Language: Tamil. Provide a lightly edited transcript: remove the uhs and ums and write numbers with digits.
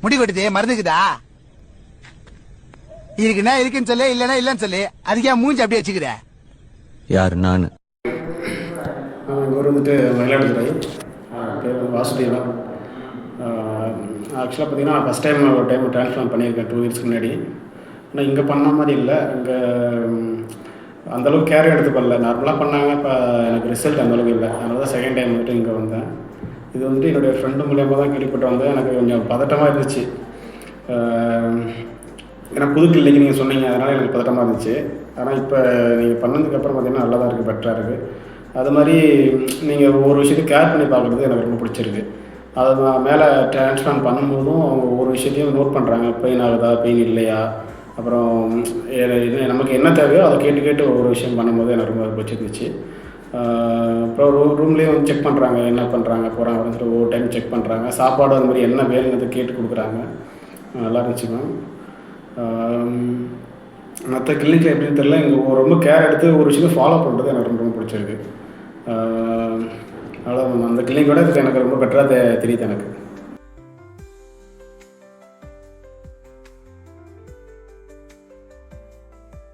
முடி கொட்டுது மருந்துக்குதா? இருக்குன்னா இருக்குன்னு சொல்லு, இல்லன்னா இல்லன்னு சொல்லு. அதுக்கே மூஞ்சி அப்படியே வச்சுக்கிற. யார்? நான். இவர் வந்துட்டு மயிலாடுதுறை, பேர் வாசுதேவன். ஆக்சுவலாக பார்த்தீங்கன்னா நான் ஃபஸ்ட் டைம் ஒரு டைம் ட்ரான்ஸ்ஃபார்ம் பண்ணியிருக்கேன் 2 இயர்ஸ்க்கு முன்னாடி. ஆனால் இங்கே பண்ண மாதிரி இல்லை. இங்கே அந்தளவுக்கு கேர் எடுத்துக்கல. நார்மலாக பண்ணாங்க. இப்போ எனக்கு ரிசல்ட் அந்தளவுக்கு இல்லை. அதனால தான் செகண்ட் டைம் வந்துட்டு இங்கே வந்தேன். இது வந்துட்டு என்னுடைய ஃப்ரெண்டு மூலியமாக தான் கேள்விப்பட்டு வந்தேன். எனக்கு கொஞ்சம் பதட்டமாக இருந்துச்சு. ஏன்னா புது கிளினிக் நீங்கள் சொன்னீங்க, அதனால் எனக்கு பதட்டமாக இருந்துச்சு. ஆனால் இப்போ நீங்கள் பண்ணதுக்கப்புறம் பார்த்தீங்கன்னா நல்லா தான் இருக்குது, பெட்டராக இருக்குது. அது மாதிரி நீங்கள் ஒவ்வொரு விஷயத்தையும் கேர் பண்ணி பார்க்குறது எனக்கு ரொம்ப பிடிச்சிருக்கு. அதை நான் மேலே ட்ரான்ஸ்பிளான்ட் பண்ணும்போதும் அவங்க ஒவ்வொரு விஷயத்தையும் நோட் பண்ணுறாங்க. பெயின் ஆகுதா, பெயின் இல்லையா, அப்புறம் இது நமக்கு என்ன தேவையோ அதை கேட்டு கேட்டு ஒவ்வொரு விஷயம் பண்ணும்போது எனக்கு ரொம்ப பிடிச்சிருந்துச்சு. அப்புறம் ரூம்லேயே வந்து செக் பண்ணுறாங்க, என்ன பண்ணுறாங்க போகிறாங்க அப்படின்னு சொல்லி ஒவ்வொரு டைம் செக் பண்ணுறாங்க. சாப்பாடு அது மாதிரி என்ன வேணுங்கிறத கேட்டு கொடுக்குறாங்க. நல்லா இருந்துச்சு மேம். மற்ற கிளினிக்கில் எப்படின்னு தெரியல, இங்கே ரொம்ப கேர் எடுத்து ஒரு விஷயத்தை ஃபாலோ பண்ணுறது எனக்கு ரொம்ப ரொம்ப பிடிச்சிருக்கு. அவ்வளோ அந்த கிளினிக்கோட இதுக்கு எனக்கு ரொம்ப பெட்டராக தெரியுது எனக்கு.